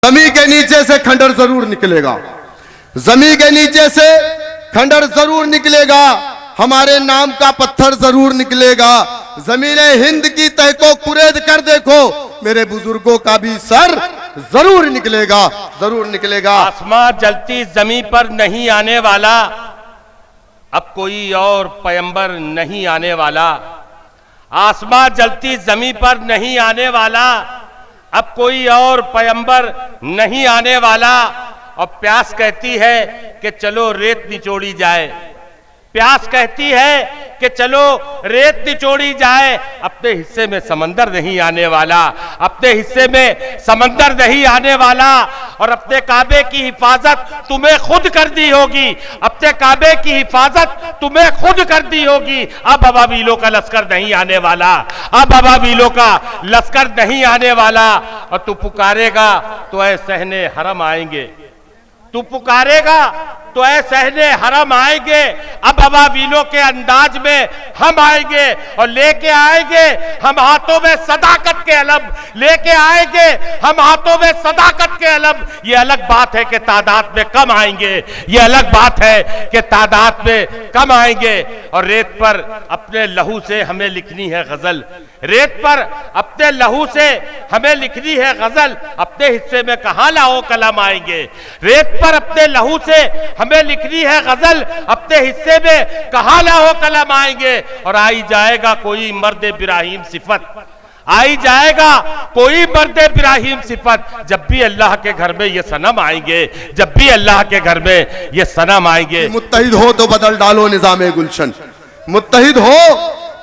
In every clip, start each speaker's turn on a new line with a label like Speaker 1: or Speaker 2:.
Speaker 1: जमीन के नीचे से खंडर जरूर निकलेगा, जमीन के नीचे से खंडर जरूर निकलेगा, हमारे नाम का पत्थर जरूर निकलेगा। जमीने हिंद की तह को कुरेद कर देखो, मेरे बुजुर्गों का भी सर जरूर निकलेगा, जरूर निकलेगा।
Speaker 2: आसमां जलती जमीन पर नहीं आने वाला, अब कोई और पैगंबर नहीं आने वाला। आसमां जलती जमीन पर नहीं आने वाला, अब कोई और पैगंबर नहीं आने वाला। और प्यास कहती है कि चलो रेत निचोड़ी जाए, प्यास कहती है कि चलो रेत निचोड़ी जाए। अपने हिस्से में समंदर नहीं आने वाला, अपने हिस्से में समंदर नहीं आने वाला। और अपने काबे की हिफाजत तुम्हें खुद करनी होगी, अपने काबे की हिफाजत तुम्हें खुद करनी होगी। अब अबाबीलों का लश्कर नहीं आने वाला, अब अबाबीलों का लश्कर नहीं आने वाला। और तू पुकारेगा तो ऐ सहने हरम आएंगे, तू पुकारेगा तो ऐ सहने हरम आएंगे। अब अबाबीलों के अंदाज में हम आएंगे और लेके आएंगे हम हाथों में सदाकत के अलम, लेके आएंगे हम हाथों में सदाकत के अलम। ये अलग बात है कि तादाद में कम आएंगे, ये अलग बात है कि तादाद में कम आएंगे। और रेत पर अपने लहू से हमें लिखनी है गजल, रेत पर अपने लहू से हमें लिखनी है गजल। अपने हिस्से में कहां लाओ कलम आएंगे, रेत पर अपने लहू से हमें लिखनी है गजल, अपने हिस्से में कहां लाओ कलम आएंगे। और आई जाएगा कोई मर्द इब्राहिम सिफत, आई जाएगा कोई मर्द इब्राहिम सिफत। जब भी अल्लाह के घर में ये सनम आएंगे, जब भी अल्लाह के घर में ये सनम आएंगे।
Speaker 1: मुत्तहिद हो तो बदल डालो निजामे गुलशन, मुत्तहिद हो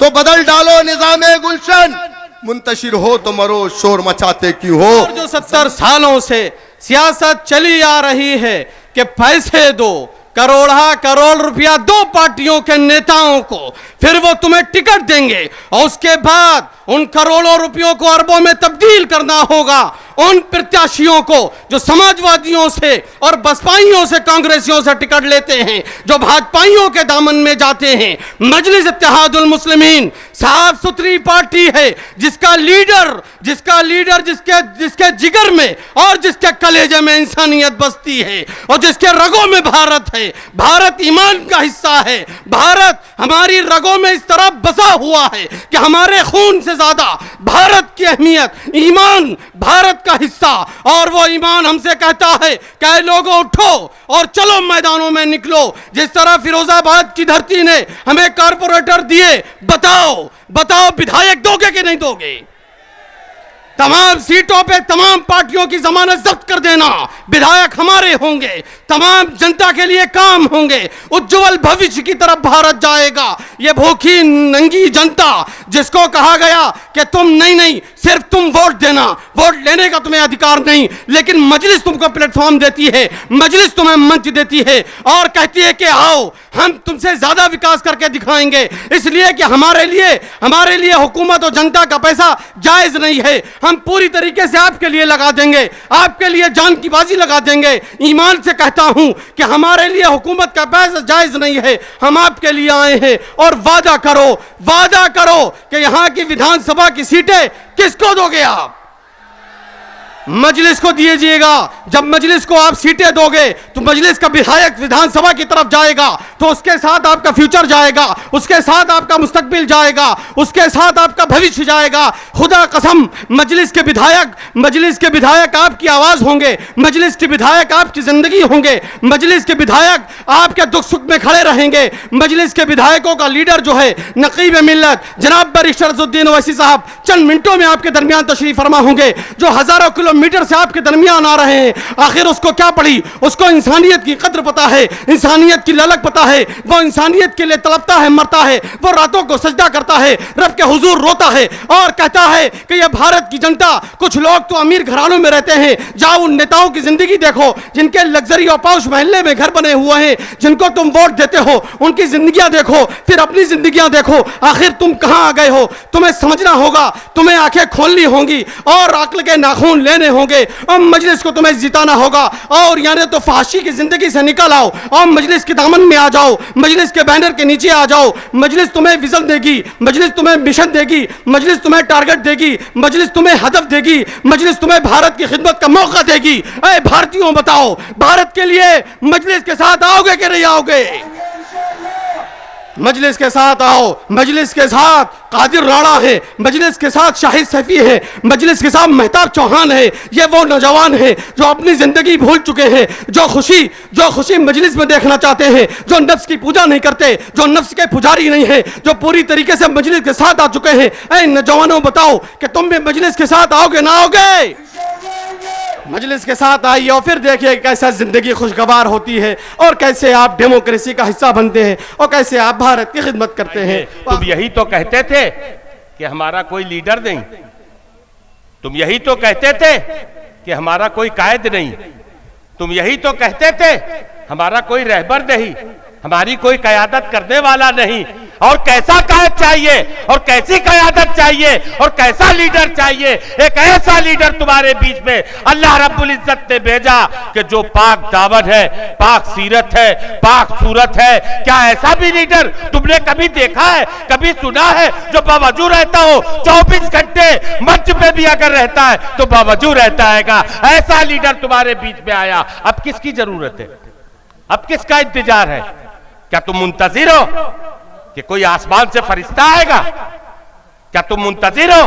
Speaker 1: तो बदल डालो निजामे गुलशन, मुंतशिर हो तो मरो शोर मचाते क्यों हो।
Speaker 3: और जो 70 सालों से सियासत चली आ रही है कि पैसे दो, करोड़ रुपया दो पार्टियों के नेताओं को, फिर वो तुम्हें टिकट देंगे और उसके बाद उन करोड़ों रुपयों को अरबों में तब्दील करना होगा। उन प्रत्याशियों को जो समाजवादियों से और बसपाइयों से, कांग्रेसियों से टिकट लेते हैं, जो भाजपाइयों के दामन में जाते हैं। मजलिस इत्तेहादुल मुस्लिमीन साफ सुथरी पार्टी है, जिसका लीडर जिसके जिगर में और जिसके कलेजे में इंसानियत बसती है और जिसके रगों में भारत है। भारत ईमान का हिस्सा है, भारत हमारी रगों में इस तरह बसा हुआ है कि हमारे खून से ज्यादा भारत की अहमियत, ईमान भारत का हिस्सा। और वो ईमान हमसे कहता है कि लोगों उठो और चलो मैदानों में निकलो। जिस तरह फिरोजाबाद की धरती ने हमें कारपोरेटर दिए, बताओ विधायक दोगे कि नहीं दोगे। तमाम सीटों पे तमाम पार्टियों की जमानत जब्त कर देना, विधायक हमारे होंगे, तमाम जनता के लिए काम होंगे, उज्जवल भविष्य की तरफ भारत जाएगा। ये भूखी नंगी जनता जिसको कहा गया कि तुम नहीं सिर्फ तुम वोट देना, वोट लेने का तुम्हें अधिकार नहीं, लेकिन मजलिस तुमको प्लेटफॉर्म देती है, मजलिस तुम्हें मंच देती है और कहती है कि आओ हम तुमसे ज्यादा विकास करके दिखाएंगे। इसलिए कि हमारे लिए हुकूमत और जनता का पैसा जायज नहीं है। हम पूरी तरीके से आपके लिए लगा देंगे, आपके लिए जान की बाजी लगा देंगे। ईमान से कहता हूं कि हमारे लिए हुकूमत का पैसा जायज नहीं है, हम आपके लिए आए हैं। और वादा करो कि यहां की विधानसभा की सीटें किसको दोगे आप? मजलिस को दीजिएगा। जब मजलिस को आप सीटें दोगे तो मजलिस का विधायक विधानसभा की तरफ जाएगा, तो उसके साथ आपका फ्यूचर जाएगा, उसके साथ आपका मुस्तकबिल जाएगा, उसके साथ आपका भविष्य जाएगा। खुदा कसम मजलिस के विधायक आपकी आवाज होंगे, मजलिस के विधायक आपकी जिंदगी होंगे, मजलिस के विधायक आपके दुख सुख में खड़े रहेंगे। मजलिस के विधायकों का लीडर जो है नकीब मिल्लत जनाब बैरिस्टर अज़्ज़ुद्दीन ओवैसी साहब चंद मिनटों में आपके दरमियान तशरीफ फरमा होंगे, जो हजारों किलोमीटर से आपके दरमियान आ रहे हैं। आखिर उसको क्या पड़ी, उसको इंसानियत की कद्र पता है, इंसानियत की ललक पता है। वो इंसानियत के लिए तड़पता है, मरता है, वो रातों को सजदा करता है, रब के हुजूर रोता है और कहता है कि ये भारत की जनता, कुछ लोग तो अमीर घरानों में रहते हैं, जाओ उन नेताओं की जिंदगी देखो जिनके लग्जरी और पौश महल्ले में घर बने हुए हैं, जिनको तुम वोट देते हो, उनकी जिंदगियां देखो, फिर अपनी जिंदगियां देखो। आखिर तुम कहां आ गए हो? तुम्हें समझना होगा, तुम्हें आंखें खोलनी होंगी और अक्ल के नाखून लेने होंगे और मजलिस को तुम्हें जिताना होगा। और यानी तो फांसी की जिंदगी से निकल आओ और मजलिस के दामन में आ जाओ, मजलिस के बैनर के नीचे आ जाओ। मजलिस तुम्हें विजन देगी, मजलिस तुम्हें मिशन देगी, मजलिस तुम्हें टारगेट देगी, मजलिस तुम्हें हदफ देगी, मजलिस तुम्हें भारत की खिदमत का मौका देगी। ऐ भारतीयों बताओ, भारत के लिए मजलिस के साथ आओगे कि नहीं आओगे? मजलिस के साथ आओ। मजलिस के साथ कादिर राणा है, मजलिस के साथ शाहिद सैफी है, मजलिस के साथ मेहताब चौहान है। ये वो नौजवान है जो अपनी जिंदगी भूल चुके हैं, जो खुशी मजलिस में देखना चाहते हैं, जो नफ्स की पूजा नहीं करते, जो नफ्स के पुजारी नहीं है, जो पूरी तरीके से मजलिस के साथ आ चुके हैं। ऐ नौजवानों बताओ कि तुम भी मजलिस के साथ आओगे ना आओगे? मजलिस के साथ आइए और फिर देखिए कैसा जिंदगी खुशगवार होती है और कैसे आप डेमोक्रेसी का हिस्सा बनते हैं और कैसे आप भारत की खिदमत करते हैं।
Speaker 2: तुम यही तो कहते थे कि हमारा कोई लीडर नहीं, तुम यही तो कहते थे कि हमारा कोई कायद नहीं, तुम यही तो कहते थे हमारा कोई रहबर नहीं, हमारी कोई कयादत करने वाला नहीं। और कैसा कायद चाहिए और कैसी कयादत चाहिए और कैसा लीडर चाहिए? एक ऐसा लीडर तुम्हारे बीच में अल्लाह रब्बुल इज्जत ने भेजा कि जो पाक दामन है, पाक सीरत है, पाक सूरत है। क्या ऐसा भी लीडर तुमने कभी देखा है, कभी सुना है, जो बावजूद रहता हो 24 घंटे मंच पे भी अगर रहता है तो बावजूद रहता है? ऐसा लीडर तुम्हारे बीच में आया। अब किसकी जरूरत है? अब किसका इंतजार है? क्या तुम मुंतजिर हो कि कोई आसमान से फरिश्ता आएगा? क्या तुम मुंतजिर हो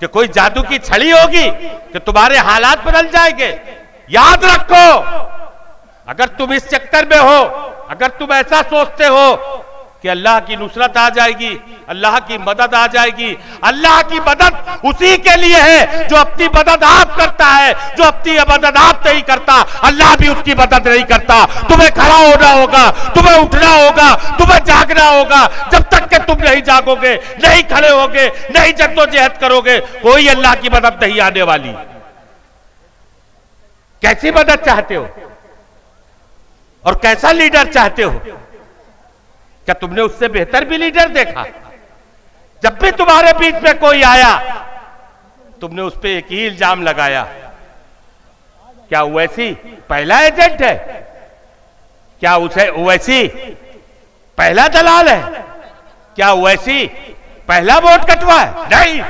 Speaker 2: कि कोई जादू की छड़ी होगी कि तुम्हारे हालात बदल जाएंगे? याद रखो, अगर तुम इस चक्कर में हो, अगर तुम ऐसा सोचते हो कि अल्लाह की नुसरत आ जाएगी, अल्लाह की मदद आ जाएगी, अल्लाह की मदद उसी के लिए है जो अपनी मदद आप करता है। जो अपनी मदद आप नहीं करता, अल्लाह भी उसकी मदद नहीं करता। तुम्हें खड़ा होना होगा, तुम्हें उठना होगा, तुम्हें जागना होगा। जब तक कि तुम नहीं जागोगे, नहीं खड़े होगे, नहीं जद्दोजहद करोगे, कोई अल्लाह की मदद नहीं आने वाली। कैसी मदद चाहते हो और कैसा लीडर चाहते हो? क्या तुमने उससे बेहतर भी लीडर देखा? जब भी तुम्हारे बीच में कोई आया, तुमने उस पर एक ही इल्जाम लगाया, क्या ओवैसी पहला एजेंट है? क्या उसे ओवैसी पहला दलाल है? क्या ओवैसी पहला वोट कटवा है? नहीं।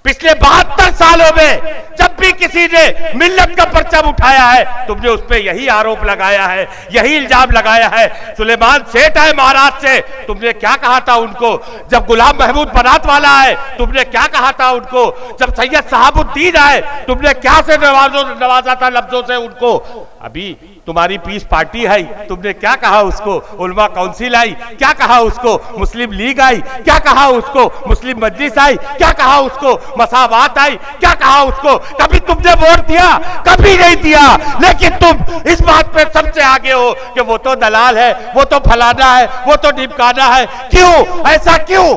Speaker 2: पिछले 72 सालों में जब भी किसी ने मिल्लत का परचम उठाया है, तुमने उस पर यही आरोप लगाया है, यही इल्जाम लगाया है। सुलेमान सेठ है महाराष्ट्र से, तुमने क्या कहा था उनको? जब गुलाम महमूद बनात वाला है, तुमने क्या कहा था उनको? जब सैयद सहाबुद्दीन आए, तुमने क्या से नवाजा था लफ्जों से उनको? अभी तुम्हारी पीस पार्टी है, तुमने क्या कहा उसको? उलमा काउंसिल आई, क्या कहा उसको? मुस्लिम लीग आई, क्या कहा उसको? मुस्लिम मजलिस आई, क्या कहा उसको? मसावात आई, क्या कहा उसको? कभी तुमने वोट दिया? कभी नहीं दिया। लेकिन तुम इस बात पे सबसे आगे हो कि वो तो दलाल है, वो तो फलाना है, वो तो ढिमकाना है। क्यों? ऐसा क्यों?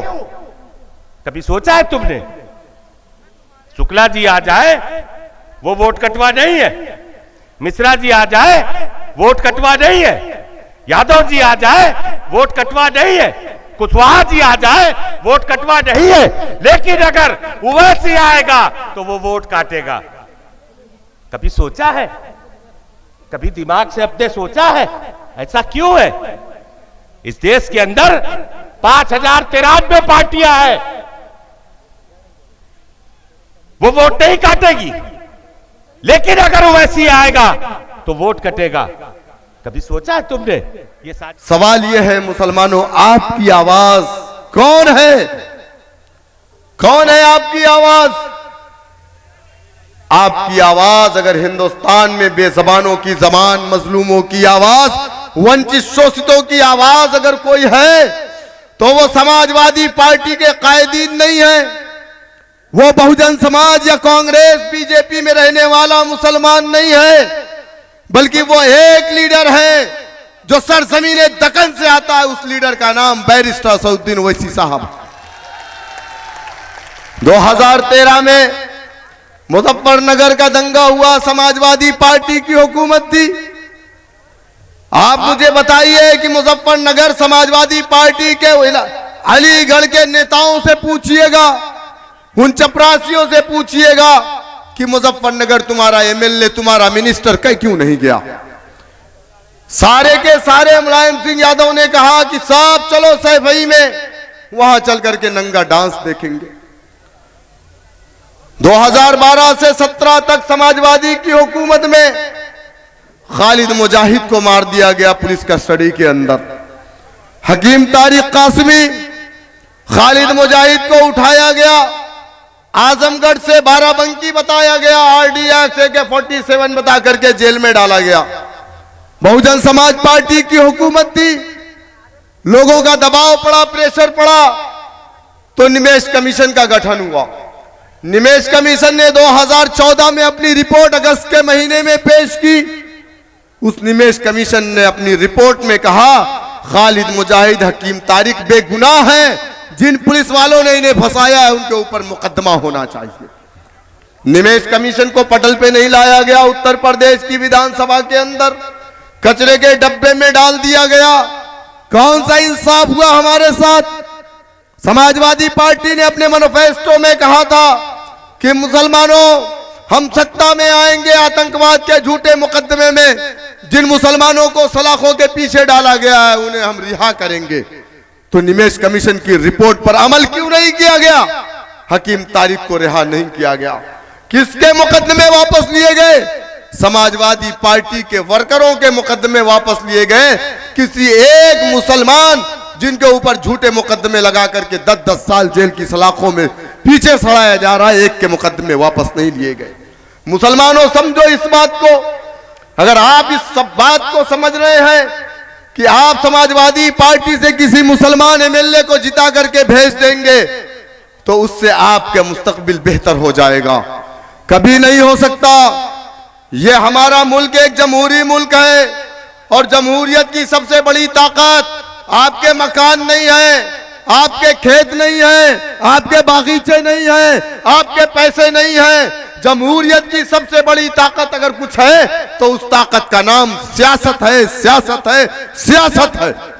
Speaker 2: कभी सोचा है तुमने? शुक्ला जी आ जाए वो वोट कटवा नहीं है, मिश्रा जी आ जाए वोट कटवा नहीं है, यादव जी आ जाए वोट कटवा नहीं है, कुशवाहा जी आ जाए वोट कटवा नहीं है। लेकिन अगर ओवैसी आएगा तो वो वोट काटेगा। कभी सोचा है? कभी दिमाग से अपने सोचा है ऐसा क्यों है? इस देश के अंदर 5093 पार्टियां हैं, वो वोट नहीं काटेगी। लेकिन अगर ओवैसी आएगा तो वोट कटेगा। कभी सोचा है तुमने? ये
Speaker 1: सवाल ये है मुसलमानों, आपकी आवाज कौन है? कौन है आपकी आवाज? आपकी आवाज अगर हिंदुस्तान में बेजबानों की जबान, मजलूमों की आवाज, वंचित शोषितों की आवाज अगर कोई है तो वो समाजवादी पार्टी के कायदीन नहीं है, वो बहुजन समाज या कांग्रेस बीजेपी में रहने वाला मुसलमान नहीं है, बल्कि वो एक लीडर है जो सरजमीने दक्कन से आता है। उस लीडर का नाम बैरिस्टर असदुद्दीन ओवैसी साहब। 2013 में मुजफ्फरनगर का दंगा हुआ, समाजवादी पार्टी की हुकूमत थी। आप मुझे बताइए कि मुजफ्फरनगर समाजवादी पार्टी के अलीगढ़ के नेताओं से पूछिएगा, उन चपरासियों से पूछिएगा कि मुजफ्फरनगर तुम्हारा एमएलए, तुम्हारा मिनिस्टर कहीं क्यों नहीं गया? सारे के सारे मुलायम सिंह यादव ने कहा कि साहब चलो सैफई में, वहां चल करके नंगा डांस देखेंगे। 2012 से 17 तक समाजवादी की हुकूमत में खालिद मुजाहिद को मार दिया गया पुलिस कस्टडी के अंदर। हकीम तारिक कासमी, खालिद मुजाहिद को उठाया गया, आजमगढ़ से बाराबंकी बताया गया, RDX AK-47 बता करके जेल में डाला गया। बहुजन समाज पार्टी की हुकूमत थी, लोगों का दबाव पड़ा, प्रेशर पड़ा, तो निमेश कमीशन का गठन हुआ। निमेश कमीशन ने 2014 में अपनी रिपोर्ट अगस्त के महीने में पेश की। उस निमेश कमीशन ने अपनी रिपोर्ट में कहा खालिद मुजाहिद, हकीम तारिक बेगुनाह हैं, जिन पुलिस वालों ने इन्हें फंसाया है उनके ऊपर मुकदमा होना चाहिए। निमेश कमीशन को पटल पे नहीं लाया गया, उत्तर प्रदेश की विधानसभा के अंदर कचरे के डब्बे में डाल दिया गया। कौन सा इंसाफ हुआ हमारे साथ? समाजवादी पार्टी ने अपने मैनिफेस्टो में कहा था कि मुसलमानों, हम सत्ता में आएंगे, आतंकवाद के झूठे मुकदमे में जिन मुसलमानों को सलाखों के पीछे डाला गया है उन्हें हम रिहा करेंगे। तो निमेश कमीशन की रिपोर्ट पर अमल क्यों नहीं किया गया? हकीम तारिक को रिहा नहीं किया गया। किसके मुकदमे वापस लिए गए? समाजवादी पार्टी के वर्करों के मुकदमे वापस लिए गए। किसी एक मुसलमान जिनके ऊपर झूठे मुकदमे लगा करके 10-10 साल जेल की सलाखों में पीछे सड़ाया जा रहा है, एक के मुकदमे वापस नहीं लिए गए। मुसलमानों समझो इस बात को। अगर आप इस सब बात को समझ रहे हैं कि आप समाजवादी पार्टी से किसी मुसलमान एमएलए को जिता करके भेज देंगे तो उससे आपका मुस्तकबिल बेहतर हो जाएगा, कभी नहीं हो सकता। यह हमारा मुल्क एक जमहूरी मुल्क है और जमहूरियत की सबसे बड़ी ताकत आपके मकान नहीं है, आपके खेत नहीं है, आपके बागीचे नहीं है, आपके पैसे नहीं है। जमहूरियत की सबसे बड़ी ताकत अगर कुछ है तो उस ताकत का नाम सियासत है, सियासत है, सियासत है।